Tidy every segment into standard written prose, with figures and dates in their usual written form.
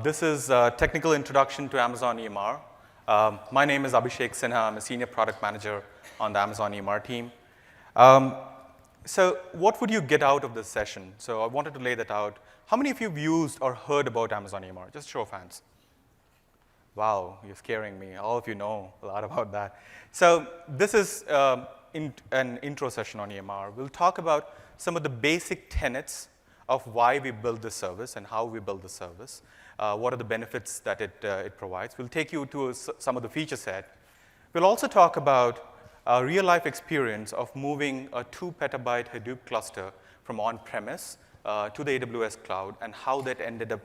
This is a technical introduction to Amazon EMR. My name is Abhishek Sinha. I'm a senior product manager on the Amazon EMR team. So what would you get out of this session? So I wanted to lay that out. How many of you have used or heard about Amazon EMR? Just show of hands. Wow, you're scaring me. All of you know a lot about that. So this is an intro session on EMR. We'll talk about some of the basic tenets of why we build this service and how we build the service. What are the benefits that it provides. We'll take you to some of the feature set. We'll also talk about a real-life experience of moving a 2 petabyte Hadoop cluster from on-premise to the AWS cloud and how that ended up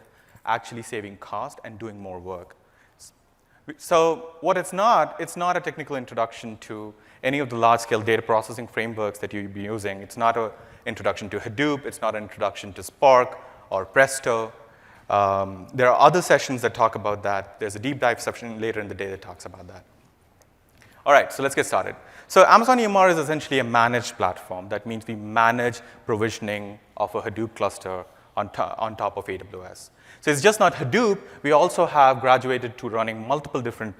actually saving cost and doing more work. So what it's not a technical introduction to any of the large-scale data processing frameworks that you'll be using. It's not an introduction to Hadoop. It's not an introduction to Spark or Presto. There are other sessions that talk about that. There's a deep dive session later in the day that talks about that. All right, so let's get started. So Amazon EMR is essentially a managed platform. That means we manage provisioning of a Hadoop cluster on top of AWS. So it's just not Hadoop. We also have graduated to running multiple different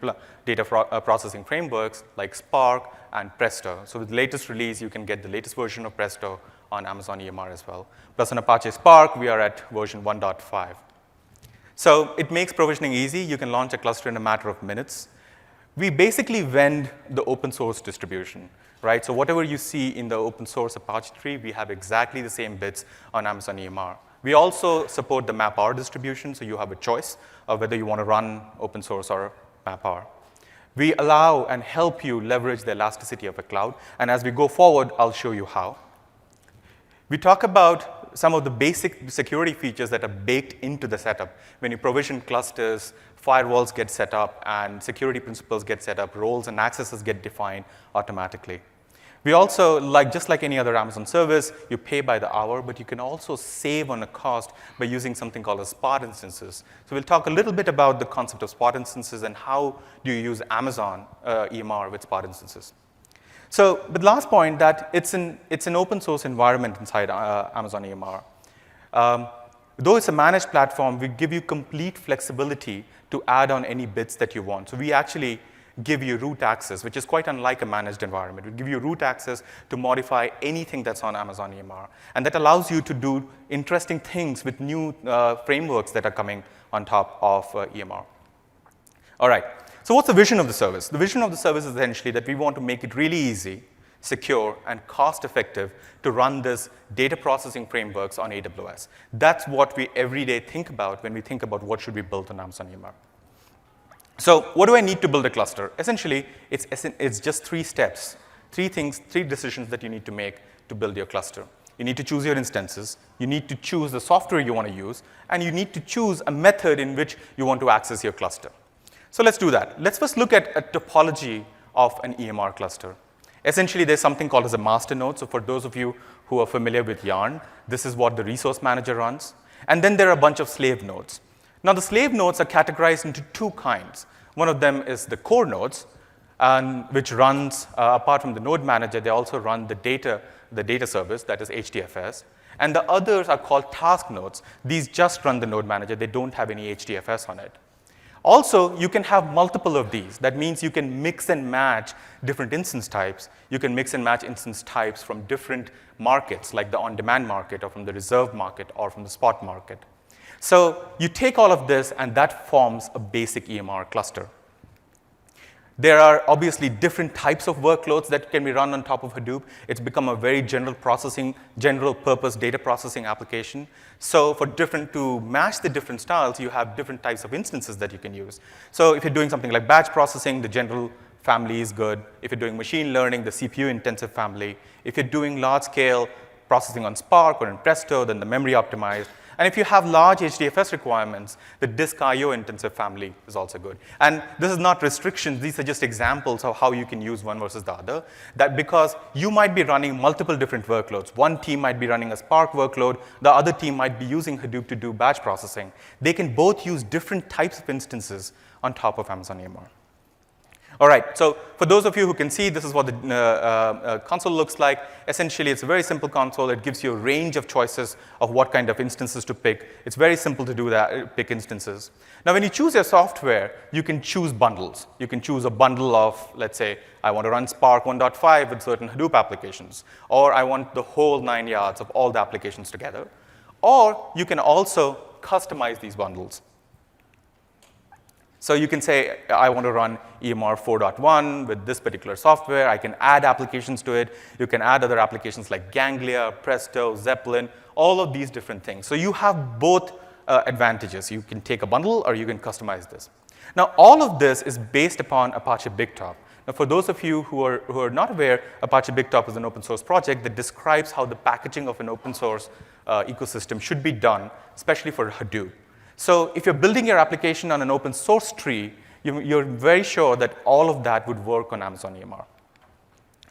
data processing frameworks like Spark and Presto. So with the latest release, you can get the latest version of Presto on Amazon EMR as well. Plus on Apache Spark, we are at version 1.5. So it makes provisioning easy. You can launch a cluster in a matter of minutes. We basically vend the open source distribution, right? So whatever you see in the open source Apache tree, we have exactly the same bits on Amazon EMR. We also support the MapR distribution, so you have a choice of whether you want to run open source or MapR. We allow and help you leverage the elasticity of a cloud, and as we go forward, I'll show you how. We talk about some of the basic security features that are baked into the setup. When you provision clusters, firewalls get set up, and security principles get set up, roles and accesses get defined automatically. We also, just like any other Amazon service, you pay by the hour, but you can also save on a cost by using something called as spot instances. So we'll talk a little bit about the concept of spot instances and how do you use Amazon EMR with spot instances. So the last point, that it's an open source environment inside Amazon EMR. Though it's a managed platform, we give you complete flexibility to add on any bits that you want. So we actually give you root access, which is quite unlike a managed environment. We give you root access to modify anything that's on Amazon EMR. And that allows you to do interesting things with new frameworks that are coming on top of EMR. All right, so what's the vision of the service? The vision of the service is essentially that we want to make it really easy, secure, and cost-effective to run this data processing frameworks on AWS. That's what we every day think about when we think about what should we build on Amazon EMR. So what do I need to build a cluster? Essentially, it's just 3 steps, 3 decisions that you need to make to build your cluster. You need to choose your instances, you need to choose the software you want to use, and you need to choose a method in which you want to access your cluster. So let's do that. Let's first look at a topology of an EMR cluster. Essentially, there's something called as a master node. So for those of you who are familiar with Yarn, this is what the resource manager runs. And then there are a bunch of slave nodes. Now, the slave nodes are categorized into 2 kinds. One of them is the core nodes, which runs, apart from the node manager, they also run the data service, that is HDFS. And the others are called task nodes. These just run the node manager. They don't have any HDFS on it. Also, you can have multiple of these. That means you can mix and match different instance types. You can mix and match instance types from different markets, like the on-demand market, or from the reserved market, or from the spot market. So you take all of this, and that forms a basic EMR cluster. There are obviously different types of workloads that can be run on top of Hadoop. It's become a very general purpose data processing application. So to match the different styles, you have different types of instances that you can use. So if you're doing something like batch processing, the general family is good. If you're doing machine learning, the CPU-intensive family. If you're doing large-scale processing on Spark or in Presto, then the memory optimized. And if you have large HDFS requirements, the disk I/O intensive family is also good. And this is not restrictions. These are just examples of how you can use one versus the other. That because you might be running multiple different workloads. One team might be running a Spark workload. The other team might be using Hadoop to do batch processing. They can both use different types of instances on top of Amazon EMR. All right, so for those of you who can see, this is what the console looks like. Essentially, it's a very simple console. It gives you a range of choices of what kind of instances to pick. It's very simple to do that, pick instances. Now, when you choose your software, you can choose bundles. You can choose a bundle of, let's say, I want to run Spark 1.5 with certain Hadoop applications, or I want the whole 9 yards of all the applications together. Or you can also customize these bundles. So you can say, I want to run EMR 4.1 with this particular software. I can add applications to it. You can add other applications like Ganglia, Presto, Zeppelin, all of these different things. So you have both advantages. You can take a bundle or you can customize this. Now, all of this is based upon Apache BigTop. Now, for those of you who are not aware, Apache BigTop is an open source project that describes how the packaging of an open source ecosystem should be done, especially for Hadoop. So if you're building your application on an open source tree, you're very sure that all of that would work on Amazon EMR.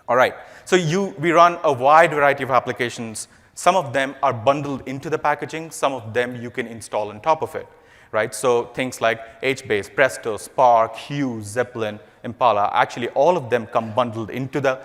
All right, so we run a wide variety of applications. Some of them are bundled into the packaging. Some of them you can install on top of it, right? So things like HBase, Presto, Spark, Hue, Zeppelin, Impala, actually all of them come bundled into the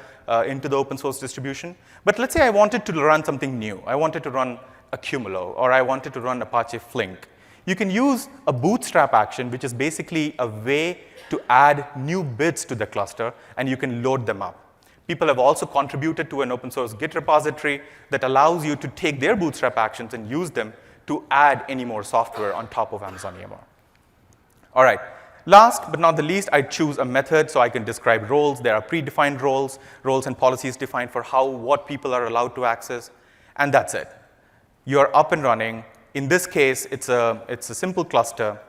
open source distribution. But let's say I wanted to run something new. I wanted to run Accumulo, or I wanted to run Apache Flink. You can use a bootstrap action, which is basically a way to add new bits to the cluster, and you can load them up. People have also contributed to an open source Git repository that allows you to take their bootstrap actions and use them to add any more software on top of Amazon EMR. All right, last but not the least, I choose a method so I can describe roles. There are predefined roles and policies defined for what people are allowed to access, and that's it. You're up and running. In this case, it's a simple cluster.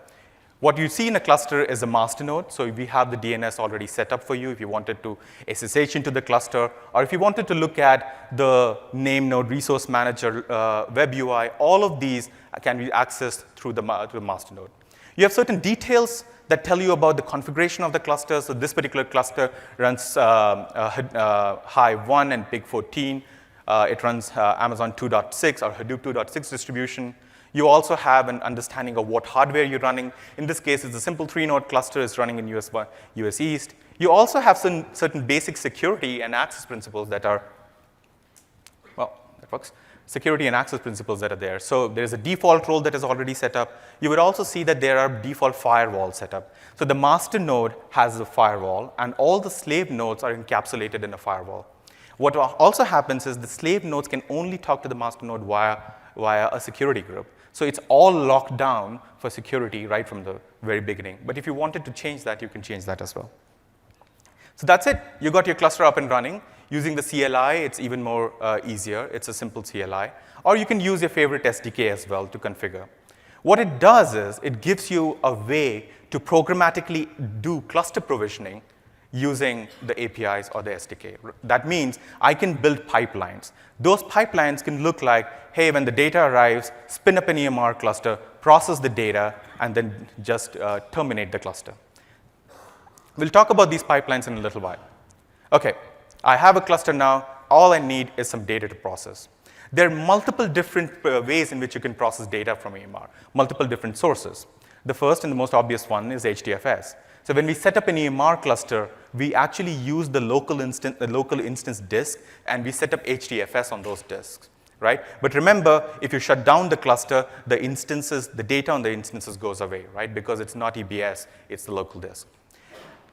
What you see in a cluster is a master node. So we have the DNS already set up for you if you wanted to SSH into the cluster, or if you wanted to look at the name node, resource manager, web UI, all of these can be accessed through the master node. You have certain details that tell you about the configuration of the cluster. So this particular cluster runs Hive 1 and Pig 14. It runs Amazon 2.6 or Hadoop 2.6 distribution. You also have an understanding of what hardware you're running. In this case, it's a simple 3-node cluster. It's running in US East. You also have certain basic security and access principles that are, well, that works. Security and access principles that are there. So there's a default role that is already set up. You would also see that there are default firewalls set up. So the master node has a firewall, and all the slave nodes are encapsulated in a firewall. What also happens is the slave nodes can only talk to the master node via a security group. So it's all locked down for security right from the very beginning. But if you wanted to change that, you can change that as well. So that's it. You got your cluster up and running. Using the CLI, it's even more easier. It's a simple CLI. Or you can use your favorite SDK as well to configure. What it does is it gives you a way to programmatically do cluster provisioning using the APIs or the SDK. That means I can build pipelines. Those pipelines can look like, hey, when the data arrives, spin up an EMR cluster, process the data, and then just terminate the cluster. We'll talk about these pipelines in a little while. OK, I have a cluster now. All I need is some data to process. There are multiple different ways in which you can process data from EMR, multiple different sources. The first and the most obvious one is HDFS. So when we set up an EMR cluster, we actually use the local instance disk, and we set up HDFS on those disks, right? But remember, if you shut down the cluster, the data on the instances goes away, right? Because it's not EBS, it's the local disk.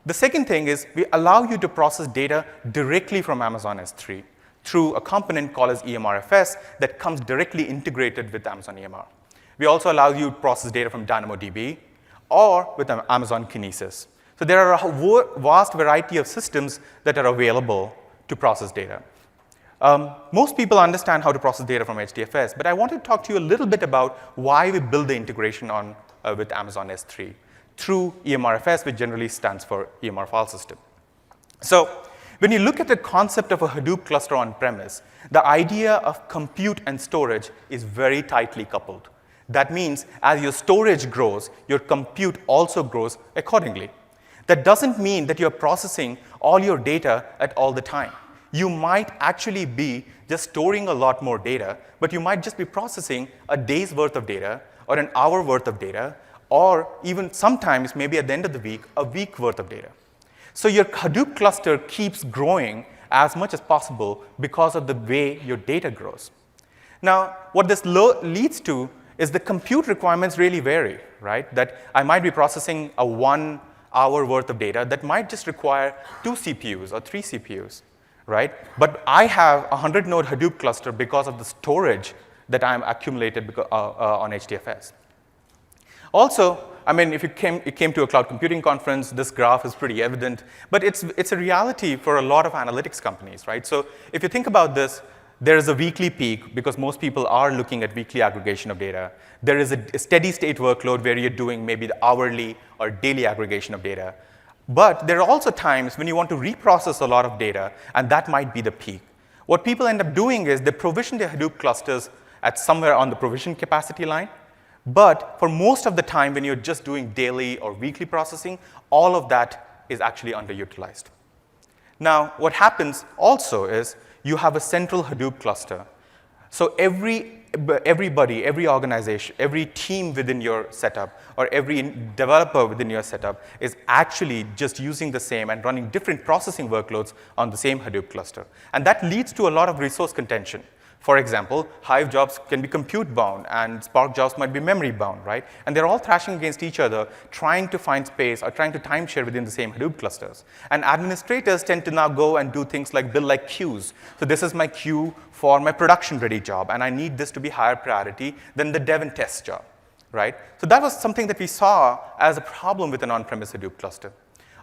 The second thing is we allow you to process data directly from Amazon S3 through a component called as EMRFS that comes directly integrated with Amazon EMR. We also allow you to process data from DynamoDB or with Amazon Kinesis. So there are a vast variety of systems that are available to process data. Most people understand how to process data from HDFS, but I want to talk to you a little bit about why we build the integration with Amazon S3 through EMRFS, which generally stands for EMR file system. So when you look at the concept of a Hadoop cluster on-premise, the idea of compute and storage is very tightly coupled. That means as your storage grows, your compute also grows accordingly. That doesn't mean that you're processing all your data at all the time. You might actually be just storing a lot more data, but you might just be processing a day's worth of data or an hour worth of data, or even sometimes, maybe at the end of the week, a week worth of data. So your Hadoop cluster keeps growing as much as possible because of the way your data grows. Now, what this leads to is the compute requirements really vary, right? That I might be processing a 1 hour worth of data that might just require 2 CPUs or 3 CPUs, right? But I have a 100-node Hadoop cluster because of the storage that I'm accumulated on HDFS. Also, I mean, if you came to a cloud computing conference, this graph is pretty evident, but it's a reality for a lot of analytics companies, right? So if you think about this, there is a weekly peak because most people are looking at weekly aggregation of data. There is a steady state workload where you're doing maybe the hourly or daily aggregation of data. But there are also times when you want to reprocess a lot of data, and that might be the peak. What people end up doing is they provision their Hadoop clusters at somewhere on the provision capacity line. But for most of the time, when you're just doing daily or weekly processing, all of that is actually underutilized. Now, what happens also is you have a central Hadoop cluster. So everybody, every organization, every team within your setup, or every developer within your setup is actually just using the same and running different processing workloads on the same Hadoop cluster. And that leads to a lot of resource contention. For example, Hive jobs can be compute bound, and Spark jobs might be memory bound, right? And they're all thrashing against each other, trying to find space or trying to timeshare within the same Hadoop clusters. And administrators tend to now go and do things like build like queues. So this is my queue for my production-ready job, and I need this to be higher priority than the dev and test job, right? So that was something that we saw as a problem with an on-premise Hadoop cluster.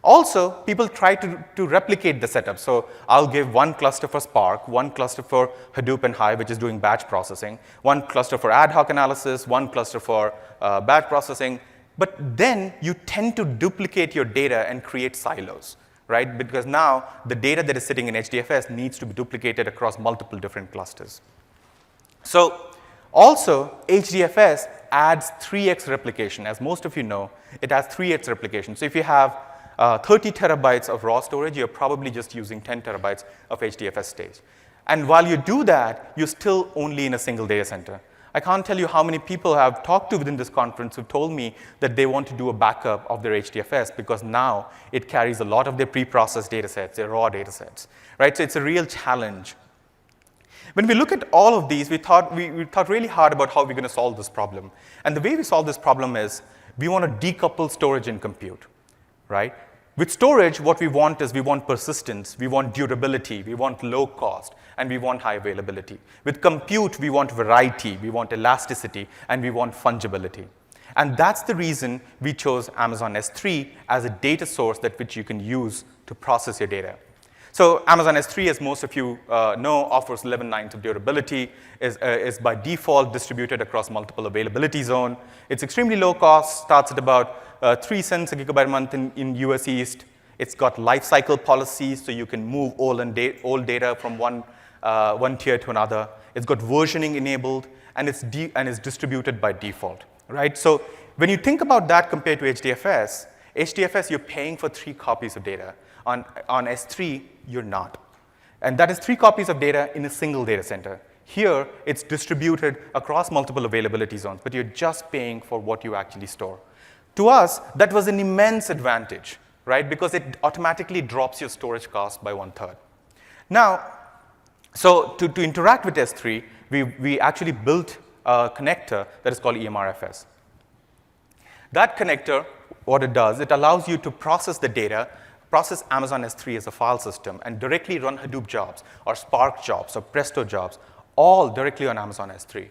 Also, people try to replicate the setup. So I'll give one cluster for Spark, one cluster for Hadoop and Hive, which is doing batch processing, one cluster for ad hoc analysis, one cluster for batch processing. But then you tend to duplicate your data and create silos, right? Because now the data that is sitting in HDFS needs to be duplicated across multiple different clusters. So also, HDFS adds 3x replication. As most of you know, it has 3x replication. So if you have 30 terabytes of raw storage, you're probably just using 10 terabytes of HDFS stage. And while you do that, you're still only in a single data center. I can't tell you how many people I've talked to within this conference who've told me that they want to do a backup of their HDFS because now it carries a lot of their pre-processed data sets, their raw data sets, right? So it's a real challenge. When we look at all of these, we thought really hard about how we're going to solve this problem. And the way we solve this problem is we want to decouple storage and compute, right? With storage, what we want is we want persistence, we want durability, we want low cost, and we want high availability. With compute, we want variety, we want elasticity, and we want fungibility. And that's the reason we chose Amazon S3 as a data source which you can use to process your data. So Amazon S3, as most of you know, offers 11 nines of durability, is by default distributed across multiple availability zones. It's extremely low cost, starts at about 3 cents a gigabyte a month in US East. It's got lifecycle policies, so you can move old data from one tier to another. It's got versioning enabled, and it's distributed by default, right? So when you think about that compared to HDFS, you're paying for 3 copies of data. On S3, you're not. And that is 3 copies of data in a single data center. Here, it's distributed across multiple availability zones, but you're just paying for what you actually store. To us, that was an immense advantage, right? Because it automatically drops your storage cost by 1/3. Now, so to interact with S3, we actually built a connector that is called EMRFS. That connector, what it does, it allows you to process the data, process Amazon S3 as a file system, and directly run Hadoop jobs, or Spark jobs, or Presto jobs, all directly on Amazon S3.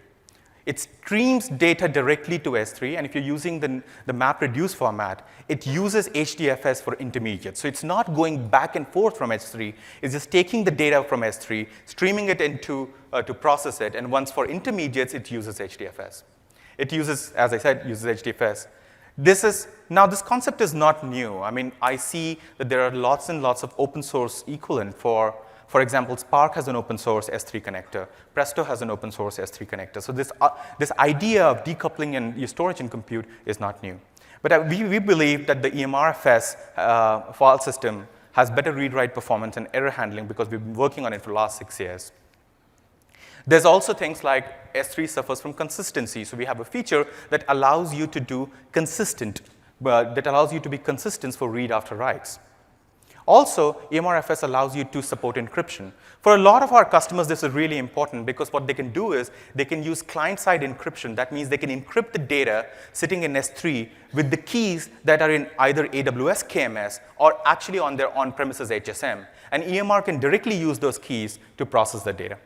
It streams data directly to S3, and if you're using the MapReduce format, it uses HDFS for intermediates. So it's not going back and forth from S3. It's just taking the data from S3, streaming it into to process it, and once for intermediates, it uses HDFS. It uses, as I said, uses HDFS. Now this concept is not new. I mean, I see that there are lots and lots of open source equivalent for example, Spark has an open source S3 connector. Presto has an open source S3 connector. So this idea of decoupling and your storage and compute is not new. But we believe that the EMRFS file system has better read-write performance and error handling because we've been working on it for the last 6 years. There's also things like S3 suffers from consistency. So we have a feature that allows you to do that allows you to be consistent for read after writes. Also, EMRFS allows you to support encryption. For a lot of our customers, this is really important because what they can do is they can use client-side encryption. That means they can encrypt the data sitting in S3 with the keys that are in either AWS KMS or actually on their on-premises HSM. And EMR can directly use those keys to process the data.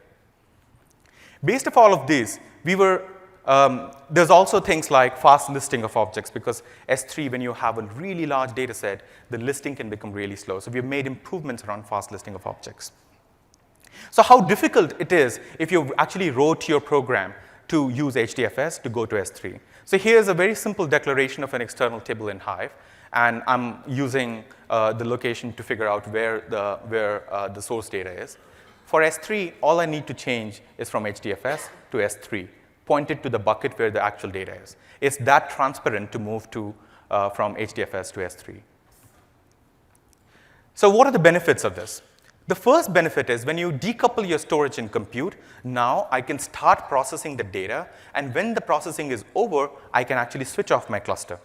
Based off all of these, there's also things like fast listing of objects, because S3, when you have a really large data set, the listing can become really slow. So we've made improvements around fast listing of objects. So how difficult it is if you actually wrote your program to use HDFS to go to S3. So here's a very simple declaration of an external table in Hive, and I'm using the location to figure out where the source data is. For S3, all I need to change is from HDFS to S3, pointed to the bucket where the actual data is. It's that transparent to move from HDFS to S3. So what are the benefits of this? The first benefit is when you decouple your storage and compute, now I can start processing the data, and when the processing is over, I can actually switch off my cluster.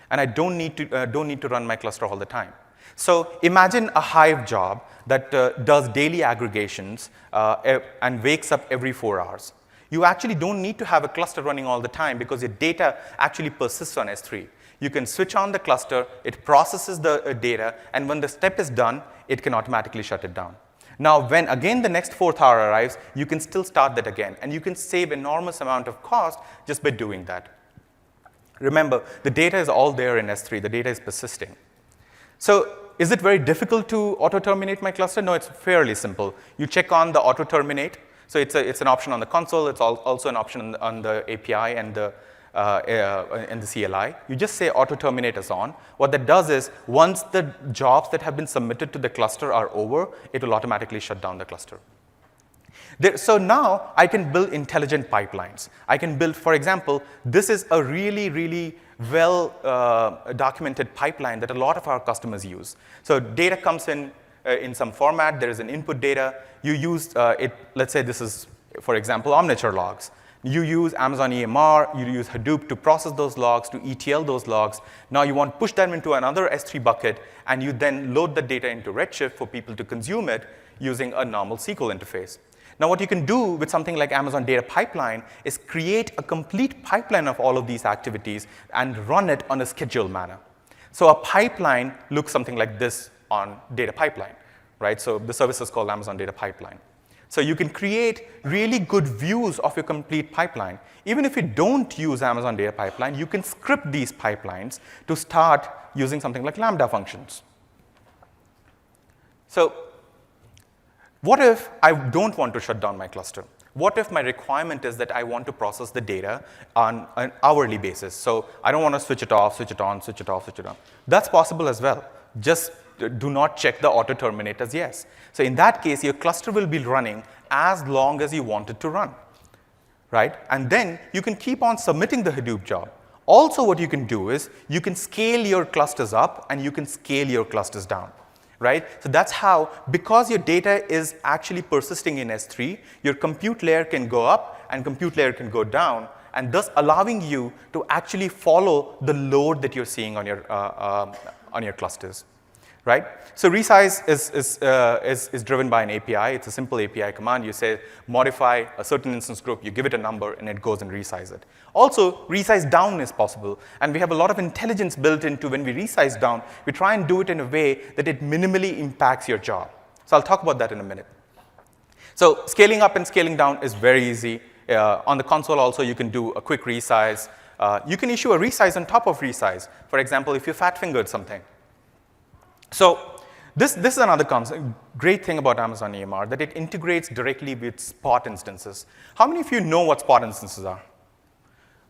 And I don't need to run my cluster all the time. So imagine a Hive job that does daily aggregations and wakes up every 4 hours. You actually don't need to have a cluster running all the time because your data actually persists on S3. You can switch on the cluster, it processes the data, and when the step is done, it can automatically shut it down. Now, when again the next 4th hour arrives, you can still start that again, and you can save enormous amount of cost just by doing that. Remember, the data is all there in S3. The data is persisting. So is it very difficult to auto-terminate my cluster? No, it's fairly simple. You check on the auto-terminate. So it's an option on the console. It's also an option on the API and the CLI. You just say auto-terminate is on. What that does is once the jobs that have been submitted to the cluster are over, it will automatically shut down the cluster. So now I can build intelligent pipelines. I can build, for example, this is a really, really well documented pipeline that a lot of our customers use. So data comes in some format. There is an input data. You use it. Let's say this is, for example, Omniture logs. You use Amazon EMR. You use Hadoop to process those logs, to ETL those logs. Now you want to push them into another S3 bucket, and you then load the data into Redshift for people to consume it using a normal SQL interface. Now, what you can do with something like Amazon Data Pipeline is create a complete pipeline of all of these activities and run it on a scheduled manner. So a pipeline looks something like this on Data Pipeline, right? So the service is called Amazon Data Pipeline. So you can create really good views of your complete pipeline. Even if you don't use Amazon Data Pipeline, you can script these pipelines to start using something like Lambda functions. So what if I don't want to shut down my cluster? What if my requirement is that I want to process the data on an hourly basis? So I don't want to switch it off, switch it on, switch it off, switch it on. That's possible as well. Just do not check the auto-terminate as yes. So in that case, your cluster will be running as long as you want it to run, right? And then you can keep on submitting the Hadoop job. Also, what you can do is you can scale your clusters up and you can scale your clusters down, right? So that's how, because your data is actually persisting in S3, your compute layer can go up and compute layer can go down, and thus allowing you to actually follow the load that you're seeing on your clusters, right? So resize is driven by an API. It's a simple API command. You say modify a certain instance group, you give it a number, and it goes and resize it. Also, resize down is possible, and we have a lot of intelligence built into when we resize down. We try and do it in a way that it minimally impacts your job. So I'll talk about that in a minute. So scaling up and scaling down is very easy. On the console also, you can do a quick resize. You can issue a resize on top of resize. For example, if you fat-fingered something. So this is another great thing about Amazon EMR, that it integrates directly with Spot instances. How many of you know what Spot instances are?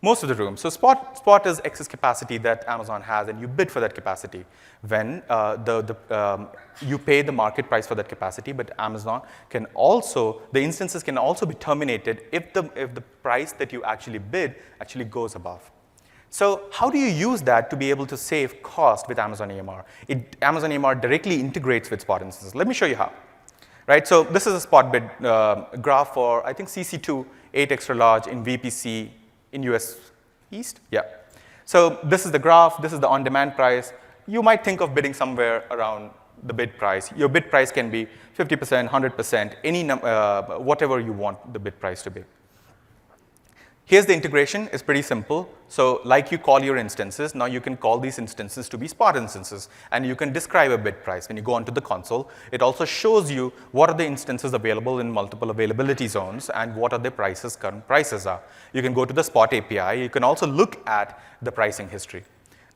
Most of the room. So Spot is excess capacity that Amazon has, and you bid for that capacity when you pay the market price for that capacity. But Amazon can also, the instances can also be terminated if the price that you actually bid actually goes above. So how do you use that to be able to save cost with Amazon EMR? Amazon EMR directly integrates with Spot instances. Let me show you how. Right, so this is a Spot bid graph for, I think, CC2, 8 extra large in VPC in US East. Yeah. So this is the graph. This is the on-demand price. You might think of bidding somewhere around the bid price. Your bid price can be 50%, 100%, whatever you want the bid price to be. Here's the integration. It's pretty simple. So like you call your instances, now you can call these instances to be Spot instances, and you can describe a bid price. When you go onto the console, it also shows you what are the instances available in multiple availability zones and what are the prices, current prices are. You can go to the Spot API. You can also look at the pricing history.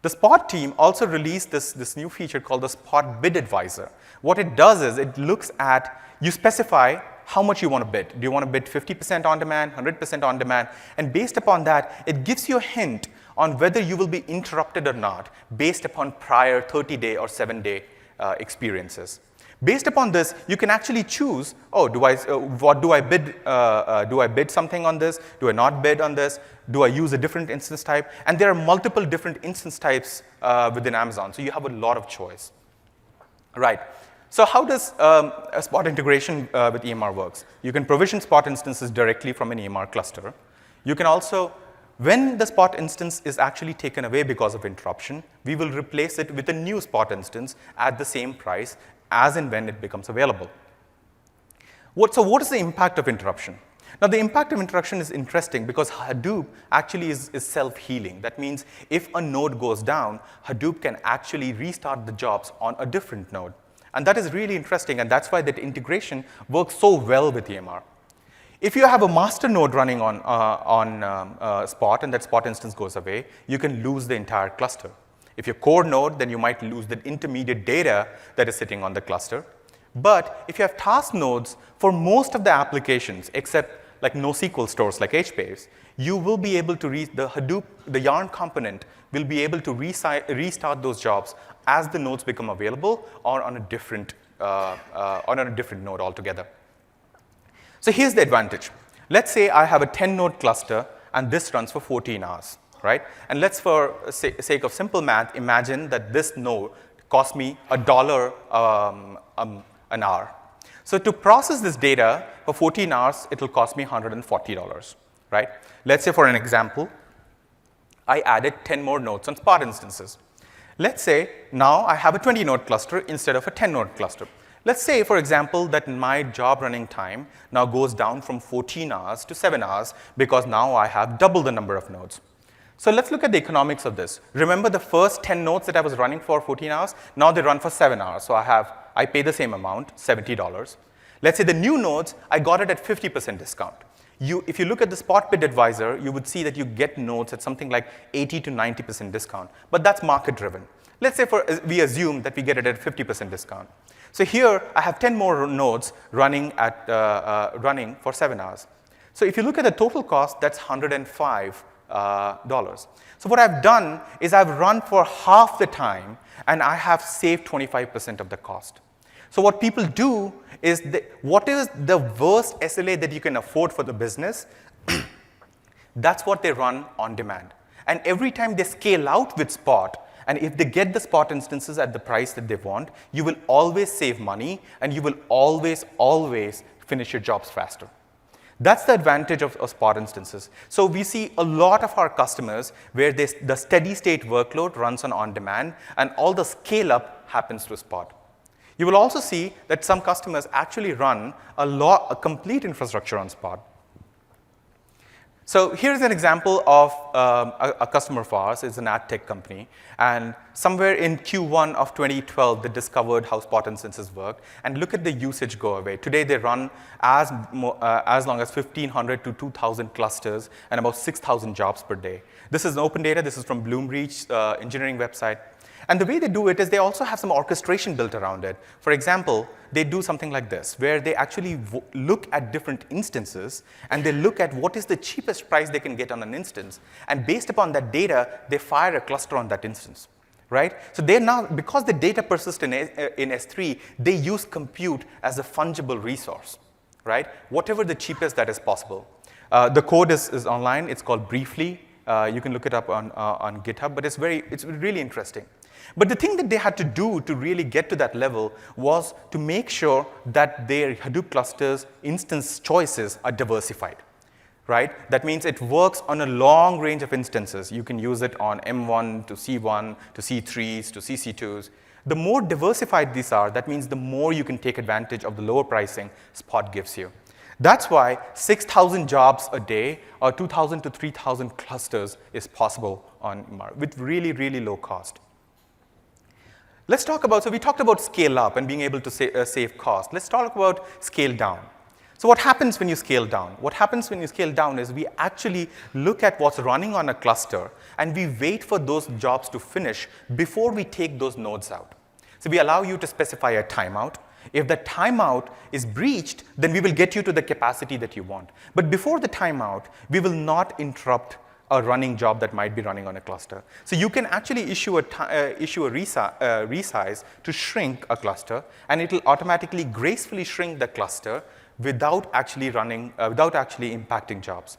The Spot team also released this new feature called the Spot Bid Advisor. What it does is it looks at, you specify how much you want to bid. Do you want to bid 50% on demand, 100% on demand? And based upon that, it gives you a hint on whether you will be interrupted or not based upon prior 30-day or 7-day experiences. Based upon this, you can actually choose, oh, what do I bid? Do I bid something on this? Do I not bid on this? Do I use a different instance type? And there are multiple different instance types within Amazon, so you have a lot of choice. Right. So how does a Spot integration with EMR works? You can provision Spot instances directly from an EMR cluster. You can also, when the Spot instance is actually taken away because of interruption, we will replace it with a new Spot instance at the same price as and when it becomes available. So what is the impact of interruption? Now, the impact of interruption is interesting because Hadoop actually is self-healing. That means if a node goes down, Hadoop can actually restart the jobs on a different node. And that is really interesting, and that's why that integration works so well with EMR. If you have a master node running on Spot and that Spot instance goes away, you can lose the entire cluster. If you're core node, then you might lose the intermediate data that is sitting on the cluster. But if you have task nodes, for most of the applications, except like NoSQL stores like HBase, you will be able to the Hadoop, the Yarn component will be able to restart those jobs as the nodes become available or on a different node altogether. So here's the advantage. Let's say I have a 10-node cluster, and this runs for 14 hours, right? And let's, for sake of simple math, imagine that this node costs me $1 an hour. So to process this data for 14 hours, it will cost me $140, right? Let's say, for an example, I added 10 more nodes on Spot instances. Let's say now I have a 20-node cluster instead of a 10-node cluster. Let's say, for example, that my job running time now goes down from 14 hours to 7 hours because now I have double the number of nodes. So let's look at the economics of this. Remember the first 10 nodes that I was running for 14 hours? Now they run for 7 hours. So I pay the same amount, $70. Let's say the new nodes, I got it at 50% discount. If you look at the Spot Bid Advisor, you would see that you get nodes at something like 80 to 90% discount. But that's market driven. Let's say we assume that we get it at 50% discount. So here I have 10 more nodes running for 7 hours. So if you look at the total cost, that's $105. So what I've done is I've run for half the time, and I have saved 25% of the cost. So what people do is, what is the worst SLA that you can afford for the business? That's what they run on demand. And every time they scale out with Spot, and if they get the Spot instances at the price that they want, you will always save money, and you will always, always finish your jobs faster. That's the advantage of Spot instances. So we see a lot of our customers where the steady state workload runs on demand, and all the scale up happens through Spot. You will also see that some customers actually run a complete infrastructure on Spot. So here's an example of a customer of ours. It's an ad tech company. And somewhere in Q1 of 2012, they discovered how Spot instances work. And look at the usage go away. Today, they run as long as 1,500 to 2,000 clusters and about 6,000 jobs per day. This is open data. This is from Bloomreach engineering website. And the way they do it is they also have some orchestration built around it. For example, they do something like this, where they actually look at different instances, and they look at what is the cheapest price they can get on an instance. And based upon that data, they fire a cluster on that instance, right? So they're now, because the data persists in S3, they use compute as a fungible resource, right? Whatever the cheapest that is possible. The code is online. It's called Briefly. You can look it up on GitHub, but it's really interesting. But the thing that they had to do to really get to that level was to make sure that their Hadoop clusters instance choices are diversified, right? That means it works on a long range of instances. You can use it on M1 to C1 to C3s to CC2s. The more diversified these are, that means the more you can take advantage of the lower pricing Spot gives you. That's why 6,000 jobs a day or 2,000 to 3,000 clusters is possible on EMR with really, really low cost. Let's talk about, so we talked about scale up and being able to save cost. Let's talk about scale down. So what happens when you scale down? What happens when you scale down is we actually look at what's running on a cluster and we wait for those jobs to finish before we take those nodes out. So we allow you to specify a timeout. If the timeout is breached, then we will get you to the capacity that you want. But before the timeout, we will not interrupt a running job that might be running on a cluster. So you can actually issue a resize to shrink a cluster, and it will automatically gracefully shrink the cluster without actually impacting jobs.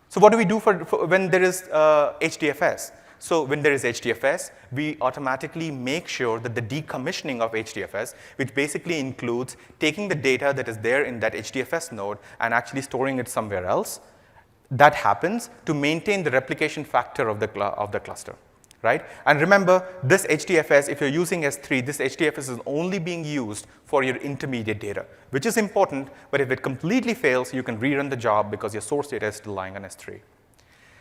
So what do we do for when there is HDFS? So when there is HDFS, we automatically make sure that the decommissioning of HDFS, which basically includes taking the data that is there in that HDFS node and actually storing it somewhere else, that happens to maintain the replication factor of the cluster, right? And remember, this HDFS, if you're using S3, this HDFS is only being used for your intermediate data, which is important, but if it completely fails, you can rerun the job because your source data is still lying on S3.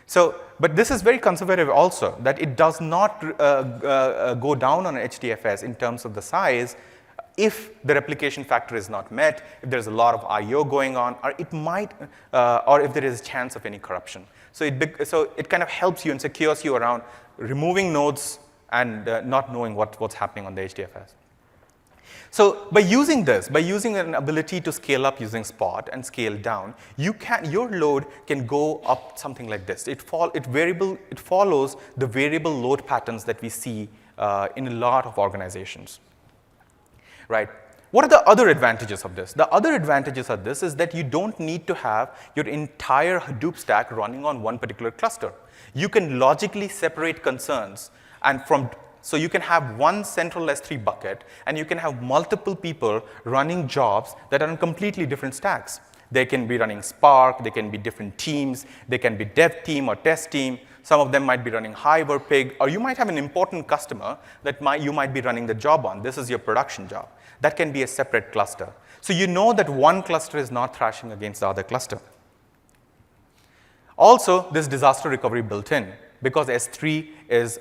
So, but this is very conservative also, that it does not go down on HDFS in terms of the size if the replication factor is not met, if there's a lot of I/O going on, or it might, or if there is a chance of any corruption. So it kind of helps you and secures you around removing nodes and not knowing what's happening on the HDFS. So by using this, by using an ability to scale up using Spot and scale down, your load can go up something like this. It follows the variable load patterns that we see in a lot of organizations, right? What are the other advantages of this? The other advantages of this is that you don't need to have your entire Hadoop stack running on one particular cluster. You can logically separate concerns so you can have one central S3 bucket, and you can have multiple people running jobs that are on completely different stacks. They can be running Spark, they can be different teams, they can be dev team or test team. Some of them might be running Hive or Pig, or you might have an important customer that you might be running the job on. This is your production job. That can be a separate cluster. So you know that one cluster is not thrashing against the other cluster. Also, there's disaster recovery built in. Because S3 is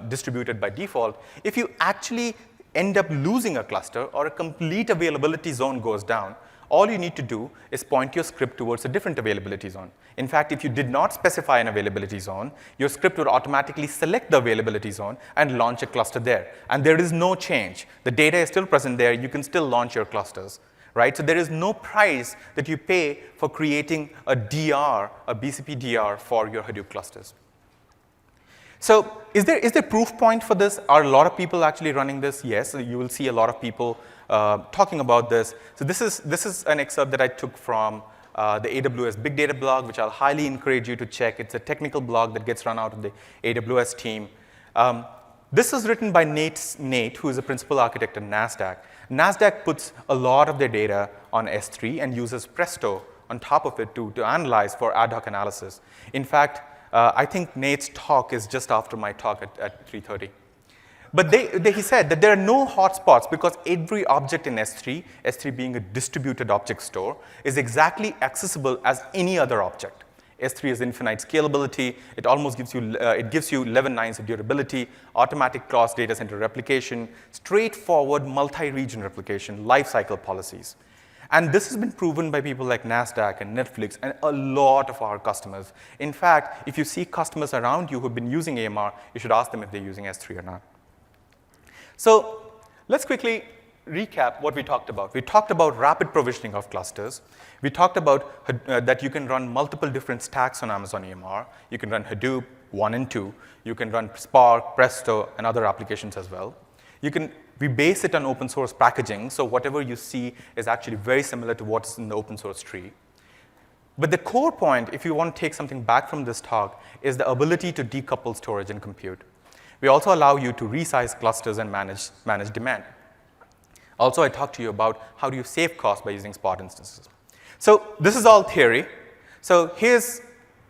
distributed by default, if you actually end up losing a cluster or a complete availability zone goes down, all you need to do is point your script towards a different availability zone. In fact, if you did not specify an availability zone, your script would automatically select the availability zone and launch a cluster there. And there is no change. The data is still present there. You can still launch your clusters. Right? So there is no price that you pay for creating a DR, a BCP DR for your Hadoop clusters. So is there proof point for this? Are a lot of people actually running this? Yes, you will see a lot of people talking about this. So this is an excerpt that I took from the AWS Big Data blog, which I'll highly encourage you to check. It's a technical blog that gets run out of the AWS team. This is written by Nate, who is a principal architect at NASDAQ. NASDAQ puts a lot of their data on S3 and uses Presto on top of it to analyze for ad hoc analysis. In fact, I think Nate's talk is just after my talk at 3:30. But he said that there are no hotspots because every object in S3 being a distributed object store, is exactly accessible as any other object. S3 is infinite scalability. It almost gives you 11 nines of durability, automatic cross data center replication, straightforward multi-region replication, lifecycle policies. And this has been proven by people like NASDAQ and Netflix and a lot of our customers. In fact, if you see customers around you who have been using AMR, you should ask them if they're using S3 or not. So let's quickly recap what we talked about. We talked about rapid provisioning of clusters. We talked about that you can run multiple different stacks on Amazon EMR. You can run Hadoop 1 and 2. You can run Spark, Presto, and other applications as well. We base it on open source packaging, so whatever you see is actually very similar to what's in the open source tree. But the core point, if you want to take something back from this talk, is the ability to decouple storage and compute. We also allow you to resize clusters and manage demand. Also, I talked to you about how do you save costs by using Spot instances. So this is all theory. So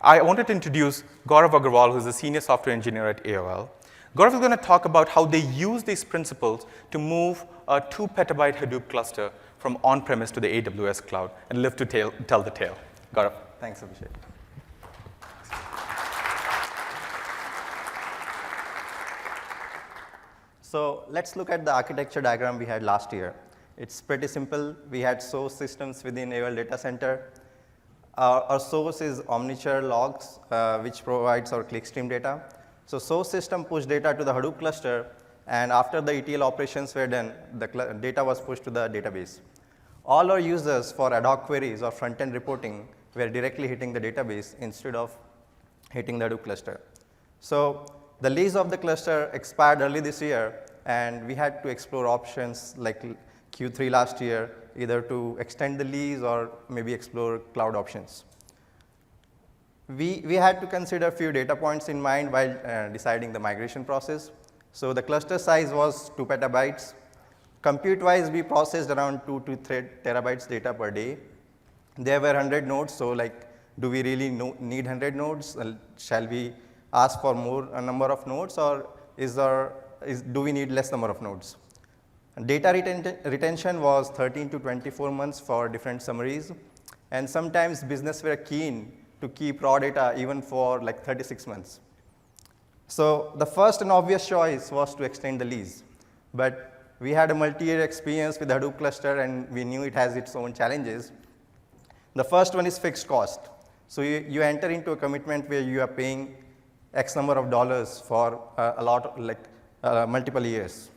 I wanted to introduce Gaurav Agarwal, who's a senior software engineer at AOL. Gaurav is going to talk about how they use these principles to move a 2 petabyte Hadoop cluster from on-premise to the AWS cloud and live to tell the tale. Gaurav. Thanks, Abhishek. So let's look at the architecture diagram we had last year. It's pretty simple. We had source systems within AOL data center. Our source is omnichar logs, which provides our clickstream data. So source system pushed data to the Hadoop cluster, and after the ETL operations were done, the data was pushed to the database. All our users for ad hoc queries or front-end reporting were directly hitting the database instead of hitting the Hadoop cluster. So the lease of the cluster expired early this year, and we had to explore options like Q3 last year, either to extend the lease or maybe explore cloud options. We had to consider a few data points in mind while deciding the migration process. So the cluster size was 2 petabytes. Compute-wise, we processed around 2 to 3 terabytes data per day. There were 100 nodes, so like, do we really need 100 nodes? Shall we ask for more a number of nodes, or do we need less number of nodes? Data retention was 13 to 24 months for different summaries, and sometimes business were keen to keep raw data even for like 36 months. So the first and obvious choice was to extend the lease, but we had a multi-year experience with the Hadoop cluster, and we knew it has its own challenges. The first one is fixed cost. So you enter into a commitment where you are paying X number of dollars for multiple years.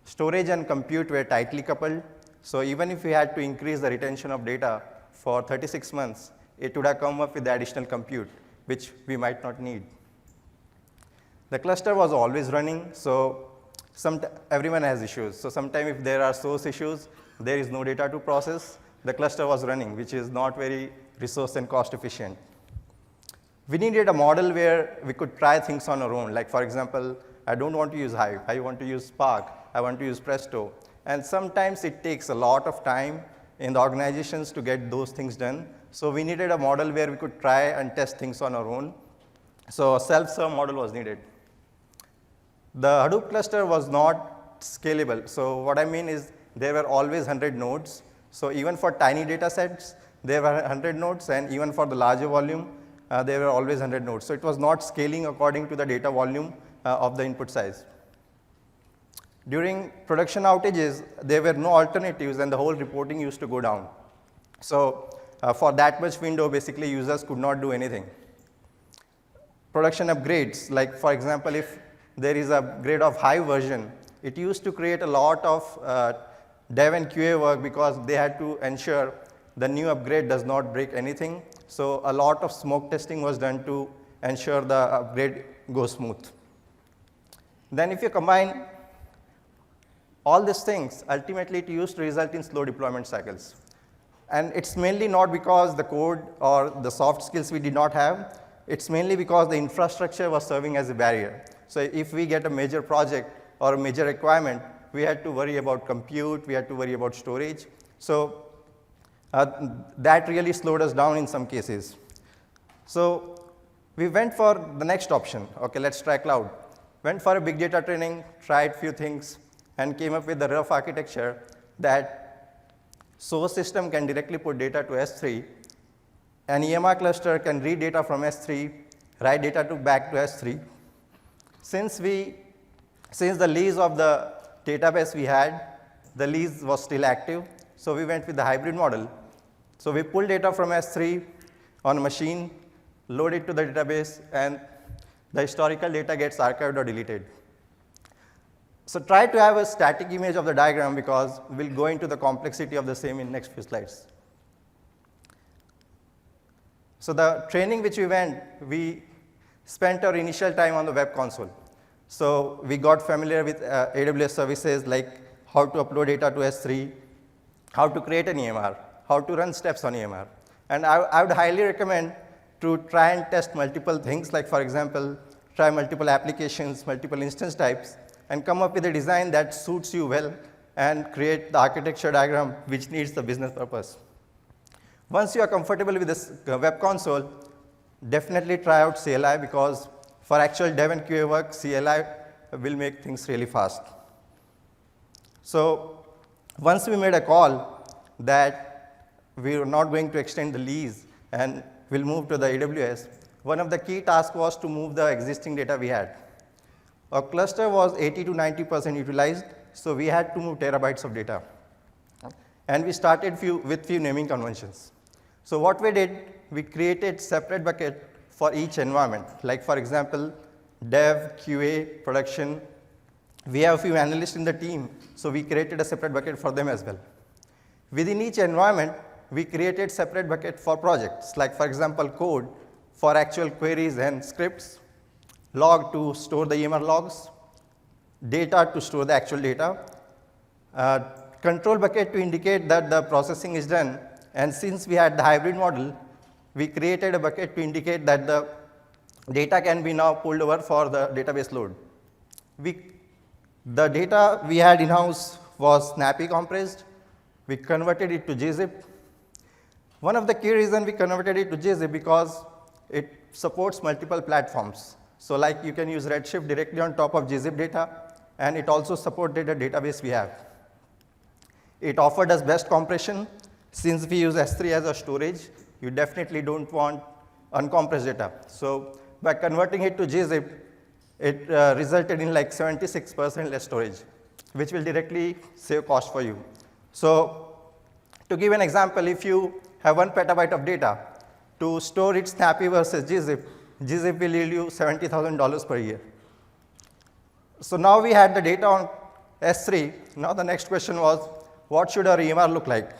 Storage and compute were tightly coupled, so even if we had to increase the retention of data for 36 months, it would have come up with the additional compute, which we might not need. The cluster was always running, so everyone has issues. So sometimes if there are source issues, there is no data to process, the cluster was running, which is not very resource and cost efficient. We needed a model where we could try things on our own. Like, for example, I don't want to use Hive. I want to use Spark. I want to use Presto. And sometimes it takes a lot of time in the organizations to get those things done. So we needed a model where we could try and test things on our own. So a self-serve model was needed. The Hadoop cluster was not scalable. So what I mean is there were always 100 nodes. So even for tiny data sets, there were 100 nodes, and even for the larger volume, there were always 100 nodes. So it was not scaling according to the data volume of the input size. During production outages, there were no alternatives, and the whole reporting used to go down. So for that much window, basically users could not do anything. Production upgrades, like for example, if there is a upgrade of Hive version, it used to create a lot of dev and QA work because they had to ensure the new upgrade does not break anything. So a lot of smoke testing was done to ensure the upgrade goes smooth. Then if you combine all these things, ultimately it used to result in slow deployment cycles. And it's mainly not because the code or the soft skills we did not have, it's mainly because the infrastructure was serving as a barrier. So if we get a major project or a major requirement, we had to worry about compute, we had to worry about storage. So that really slowed us down in some cases. So we went for the next option. Okay, let's try cloud. Went for a big data training, tried few things, and came up with the rough architecture that source system can directly put data to S3, an EMR cluster can read data from S3, write data back to S3. Since the lease of the database we had, the lease was still active, so we went with the hybrid model. So we pull data from S3 on a machine, load it to the database, and the historical data gets archived or deleted. So try to have a static image of the diagram because we'll go into the complexity of the same in next few slides. So the training which we spent our initial time on the web console. So we got familiar with AWS services like how to upload data to S3, how to create an EMR, how to run steps on EMR. And I would highly recommend to try and test multiple things, like for example, try multiple applications, multiple instance types, and come up with a design that suits you well and create the architecture diagram which needs the business purpose. Once you are comfortable with this web console, definitely try out CLI, because for actual dev and QA work, CLI will make things really fast. So once we made a call that we were not going to extend the lease and we'll move to the AWS, one of the key tasks was to move the existing data we had. Our cluster was 80 to 90% utilized, so we had to move terabytes of data. And we started with few naming conventions. So what we did, we created separate bucket for each environment. Like for example, dev, QA, production. We have a few analysts in the team, so we created a separate bucket for them as well. Within each environment, we created separate bucket for projects. Like for example, code for actual queries and scripts, log to store the EMR logs, data to store the actual data, control bucket to indicate that the processing is done. And since we had the hybrid model, we created a bucket to indicate that the data can be now pulled over for the database load. The data we had in-house was snappy compressed. We converted it to gzip. One of the key reasons we converted it to gzip because it supports multiple platforms. So like you can use Redshift directly on top of gzip data, and it also supported the database we have. It offered us best compression. Since we use S3 as a storage, you definitely don't want uncompressed data. So by converting it to gzip, it resulted in like 76% less storage, which will directly save cost for you. So to give an example, if you have 1 petabyte of data, to store it snappy versus gzip, gzip will yield you $70,000 per year. So now we had the data on S3. Now the next question was, what should our EMR look like?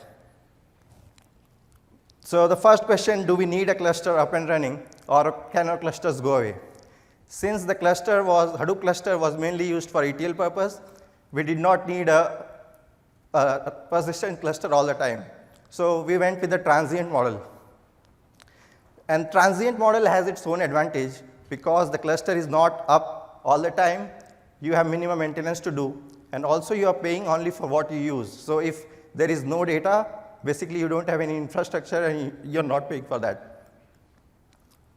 So the first question, do we need a cluster up and running, or can our clusters go away? Since the Hadoop cluster was mainly used for ETL purpose, we did not need a persistent cluster all the time. So we went with the transient model. And transient model has its own advantage because the cluster is not up all the time. You have minimum maintenance to do, and also you are paying only for what you use. So if there is no data, basically you don't have any infrastructure and you're not paying for that.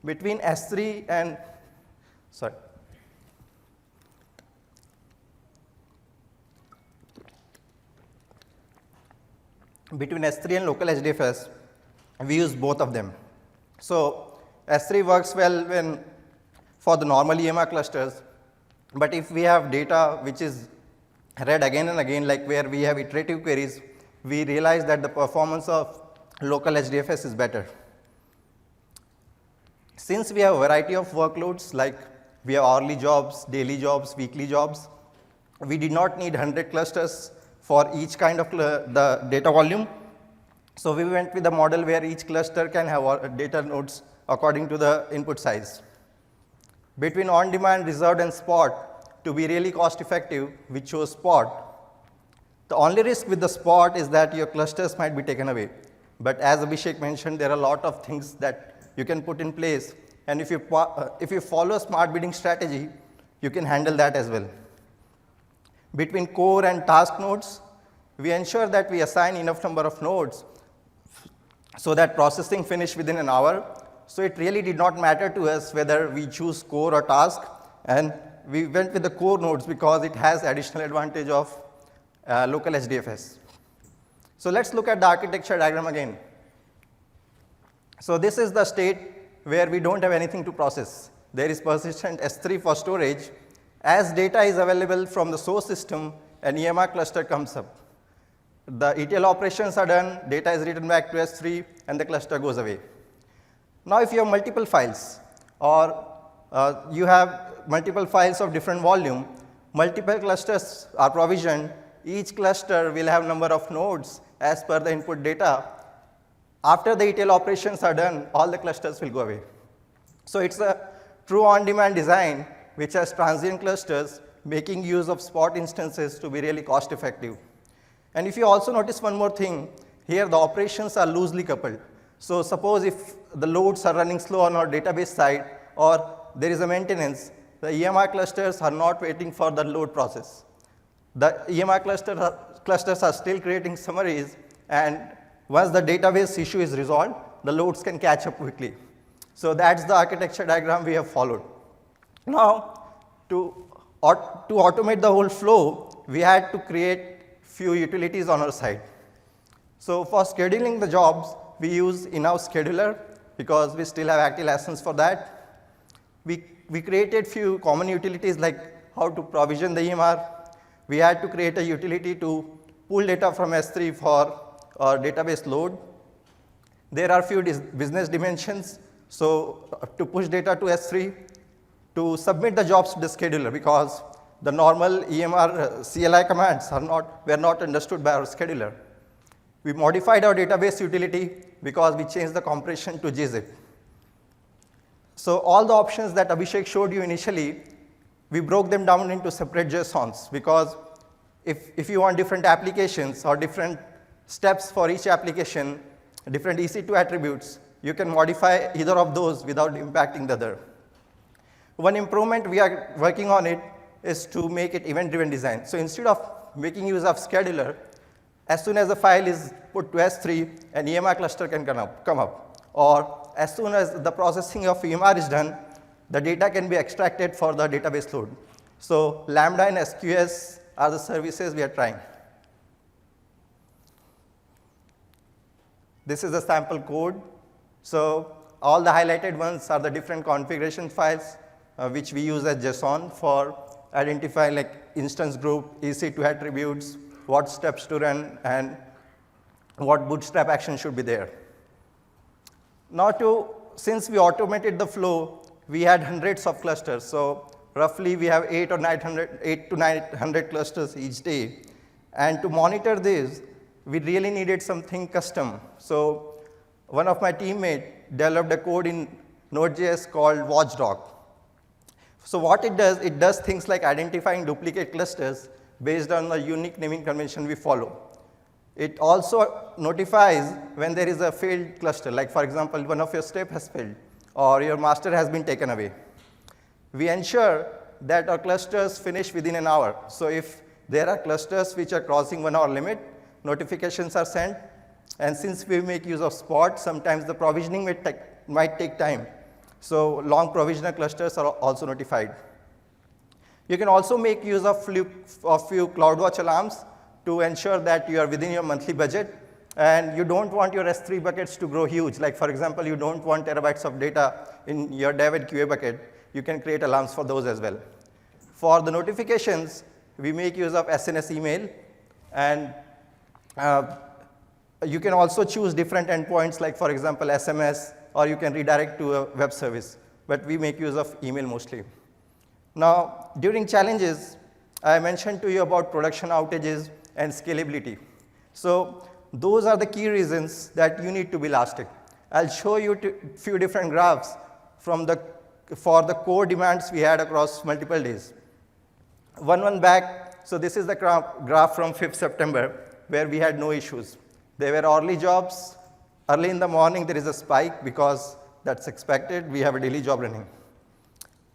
Between S3 and, between S3 and local HDFS, we use both of them. So S3 works well for the normal EMR clusters, but if we have data which is read again and again, like where we have iterative queries, we realize that the performance of local HDFS is better. Since we have a variety of workloads, like we have hourly jobs, daily jobs, weekly jobs, we did not need 100 clusters for each kind of the data volume. So we went with a model where each cluster can have data nodes according to the input size. Between on-demand, reserved, and spot, to be really cost effective, we chose spot. The only risk with the spot is that your clusters might be taken away. But as Abhishek mentioned, there are a lot of things that you can put in place. And if you follow a smart bidding strategy, you can handle that as well. Between core and task nodes, we ensure that we assign enough number of nodes so that processing finished within an hour. So it really did not matter to us whether we choose core or task. And we went with the core nodes because it has additional advantage of local HDFS. So let's look at the architecture diagram again. So this is the state where we don't have anything to process. There is persistent S3 for storage. As data is available from the source system, an EMR cluster comes up. The ETL operations are done, data is written back to S3, and the cluster goes away. Now if you have multiple files, or you have multiple files of different volume, multiple clusters are provisioned. Each cluster will have number of nodes as per the input data. After the ETL operations are done, all the clusters will go away. So it's a true on-demand design which has transient clusters, making use of spot instances to be really cost effective. And if you also notice one more thing, here the operations are loosely coupled. So suppose if the loads are running slow on our database side, or there is a maintenance, the EMR clusters are not waiting for the load process. The EMR clusters are still creating summaries, and once the database issue is resolved, the loads can catch up quickly. So that's the architecture diagram we have followed. Now, to automate the whole flow, we had to create few utilities on our side. So for scheduling the jobs, we use in-house scheduler because we still have active license for that. We created few common utilities like how to provision the EMR. We had to create a utility to pull data from S3 for our database load. There are few business dimensions. So to push data to S3, to submit the jobs to the scheduler, because the normal EMR CLI commands were not understood by our scheduler. We modified our database utility because we changed the compression to gzip. So all the options that Abhishek showed you initially, we broke them down into separate JSONs, because if you want different applications or different steps for each application, different EC2 attributes, you can modify either of those without impacting the other. One improvement we are working on it is to make it event-driven design. So instead of making use of scheduler, as soon as the file is put to S3, an EMR cluster can come up. Or as soon as the processing of EMR is done, the data can be extracted for the database load. So Lambda and SQS are the services we are trying. This is the sample code. So all the highlighted ones are the different configuration files which we use as JSON for identifying like instance group, EC2 attributes, what steps to run, and what bootstrap action should be there. Now since we automated the flow, we had hundreds of clusters. So roughly we have 8 to 900 clusters each day. And to monitor this, we really needed something custom. So one of my teammates developed a code in Node.js called Watchdog. So what it does things like identifying duplicate clusters based on the unique naming convention we follow. It also notifies when there is a failed cluster, like for example, one of your steps has failed or your master has been taken away. We ensure that our clusters finish within an hour. So if there are clusters which are crossing 1 hour limit, notifications are sent. And since we make use of Spot, sometimes the provisioning might take time. So long provisioner clusters are also notified. You can also make use of few CloudWatch alarms to ensure that you are within your monthly budget, and you don't want your S3 buckets to grow huge. Like for example, you don't want terabytes of data in your dev and QA bucket. You can create alarms for those as well. For the notifications, we make use of SNS email, and you can also choose different endpoints, like for example, SMS, or you can redirect to a web service. But we make use of email mostly. Now, during challenges, I mentioned to you about production outages and scalability. So those are the key reasons that you need to be elastic. I'll show you a few different graphs for the core demands we had across multiple days. One back, so this is the graph from 5th September, where we had no issues. There were early jobs. Early in the morning, there is a spike because that's expected. We have a daily job running.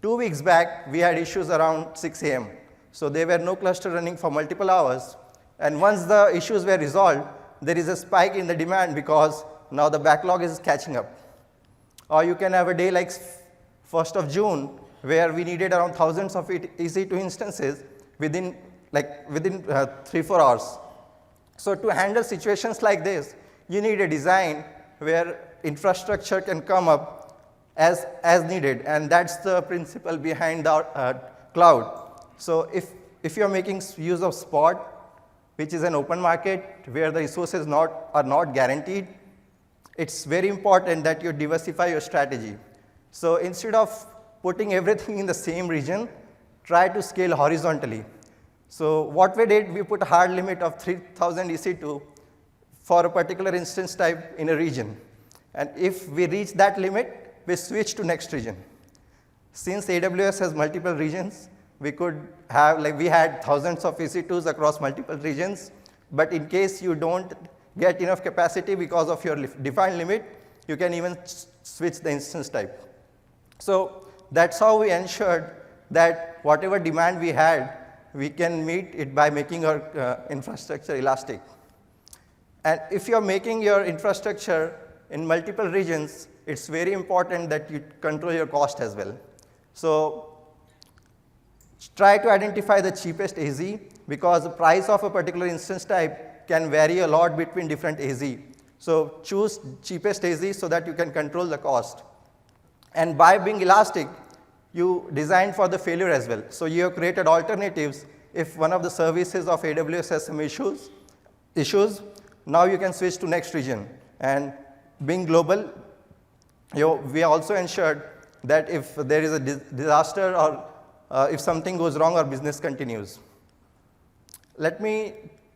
2 weeks back, we had issues around 6 a.m. So there were no cluster running for multiple hours. And once the issues were resolved, there is a spike in the demand because now the backlog is catching up. Or you can have a day like 1st of June, where we needed around thousands of EC2 instances within 3-4 hours. So to handle situations like this, you need a design where infrastructure can come up as needed, and that's the principle behind our cloud. So if you're making use of Spot, which is an open market where the resources are not guaranteed, it's very important that you diversify your strategy. So instead of putting everything in the same region, try to scale horizontally. So what we did, we put a hard limit of 3,000 EC2 for a particular instance type in a region. And if we reach that limit, we switch to next region. Since AWS has multiple regions, we had thousands of EC2s across multiple regions. But in case you don't get enough capacity because of your defined limit, you can even switch the instance type. So that's how we ensured that whatever demand we had, we can meet it by making our infrastructure elastic. And if you're making your infrastructure in multiple regions, it's very important that you control your cost as well. So try to identify the cheapest AZ, because the price of a particular instance type can vary a lot between different AZ. So choose cheapest AZ so that you can control the cost. And by being elastic, you design for the failure as well. So you have created alternatives. If one of the services of AWS has some issues, now you can switch to next region. And being global, we also ensured that if there is a disaster or if something goes wrong, our business continues. Let me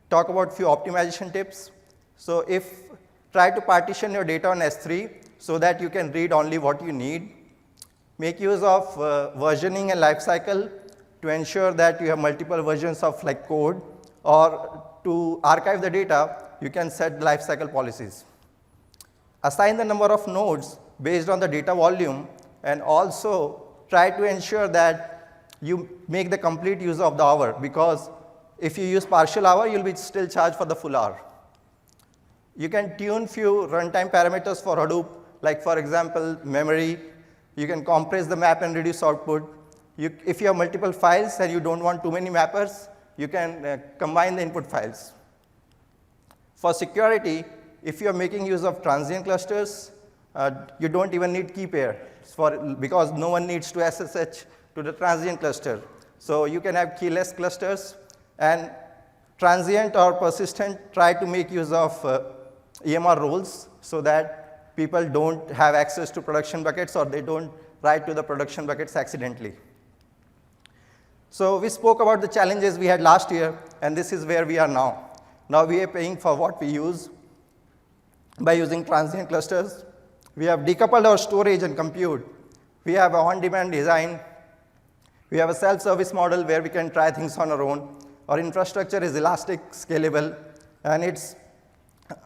talk about few optimization tips. So try to partition your data on S3 so that you can read only what you need. Make use of versioning and lifecycle to ensure that you have multiple versions of like code, or to archive the data, you can set lifecycle policies. Assign the number of nodes based on the data volume, and also try to ensure that you make the complete use of the hour, because if you use partial hour, you'll be still charged for the full hour. You can tune few runtime parameters for Hadoop, like for example, memory. You can compress the map and reduce output. If you have multiple files and you don't want too many mappers, you can combine the input files. For security, if you are making use of transient clusters, you don't even need key pair, because no one needs to SSH to the transient cluster. So you can have keyless clusters. And transient or persistent, try to make use of EMR roles so that people don't have access to production buckets, or they don't write to the production buckets accidentally. So we spoke about the challenges we had last year, and this is where we are now. Now we are paying for what we use by using transient clusters. We have decoupled our storage and compute. We have an on-demand design. We have a self-service model where we can try things on our own. Our infrastructure is elastic, scalable, and it's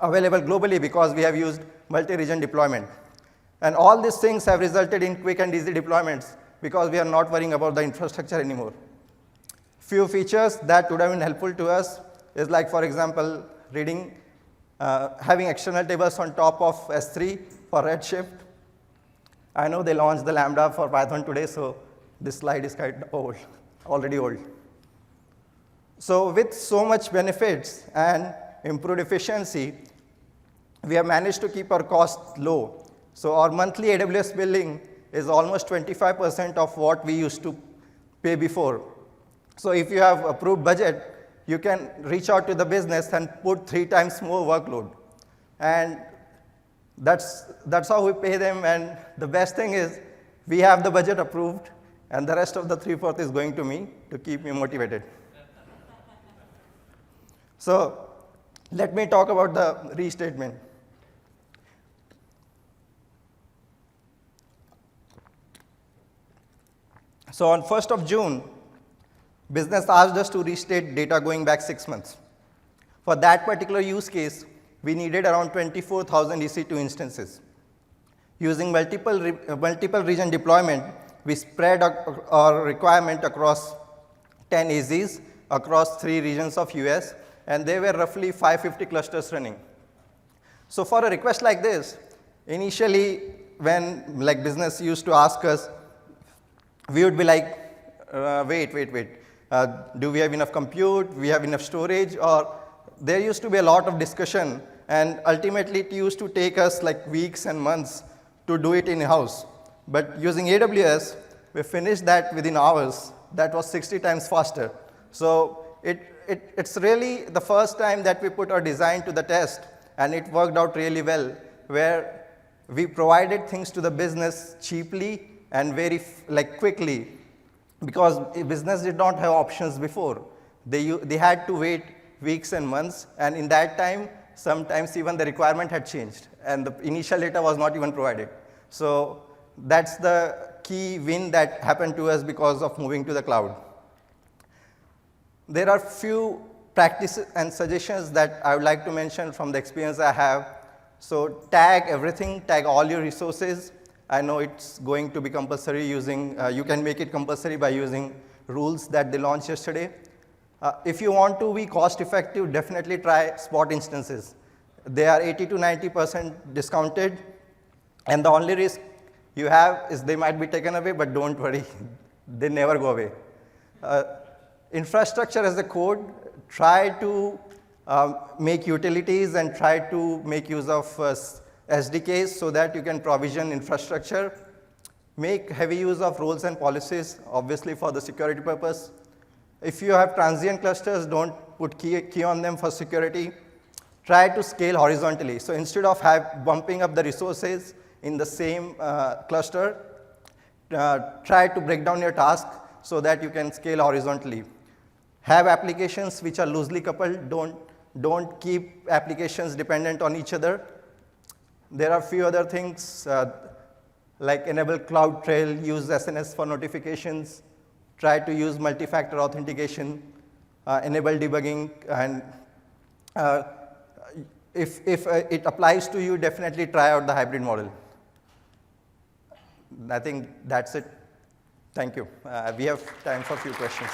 available globally because we have used multi-region deployment. And all these things have resulted in quick and easy deployments because we are not worrying about the infrastructure anymore. Few features that would have been helpful to us is like, for example, having external tables on top of S3 for Redshift. I know they launched the Lambda for Python today, so this slide is kind of old, already old. So with so much benefits and improved efficiency, we have managed to keep our costs low. So our monthly AWS billing is almost 25% of what we used to pay before. So if you have approved budget, you can reach out to the business and put 3 times more workload. And that's how we pay them. And the best thing is we have the budget approved, and the rest of the 3/4 is going to me to keep me motivated. So let me talk about the restatement. So on 1st of June, business asked us to restate data going back 6 months. For that particular use case, we needed around 24,000 EC2 instances. Using multiple region deployment, we spread our requirement across 10 AZs across 3 regions of US, and there were roughly 550 clusters running. So for a request like this, initially when business used to ask us, we would be like, wait. Do we have enough compute? We have enough storage? Or there used to be a lot of discussion, and ultimately it used to take us like weeks and months to do it in-house. But using AWS, we finished that within hours. That was 60 times faster. So it's really the first time that we put our design to the test, and it worked out really well, where we provided things to the business cheaply and very quickly, because business did not have options before. They had to wait weeks and months, and in that time, sometimes even the requirement had changed, and the initial data was not even provided. So that's the key win that happened to us because of moving to the cloud. There are few practices and suggestions that I would like to mention from the experience I have. So tag everything, tag all your resources. I know it's going to be compulsory using, you can make it compulsory by using rules that they launched yesterday. If you want to be cost effective, definitely try spot instances. they are 80 to 90% discounted, and the only risk you have is they might be taken away, but don't worry, they never go away. Infrastructure as a code, try to make utilities and try to make use of SDKs so that you can provision infrastructure. Make heavy use of roles and policies, obviously for the security purpose. If you have transient clusters, don't put key on them for security. Try to scale horizontally. So instead of bumping up the resources in the same cluster, try to break down your task so that you can scale horizontally. Have applications which are loosely coupled. Don't keep applications dependent on each other. There are a few other things like enable CloudTrail, use SNS for notifications, try to use multi-factor authentication, enable debugging, and if it applies to you, definitely try out the hybrid model. I think that's it. Thank you. We have time for a few questions.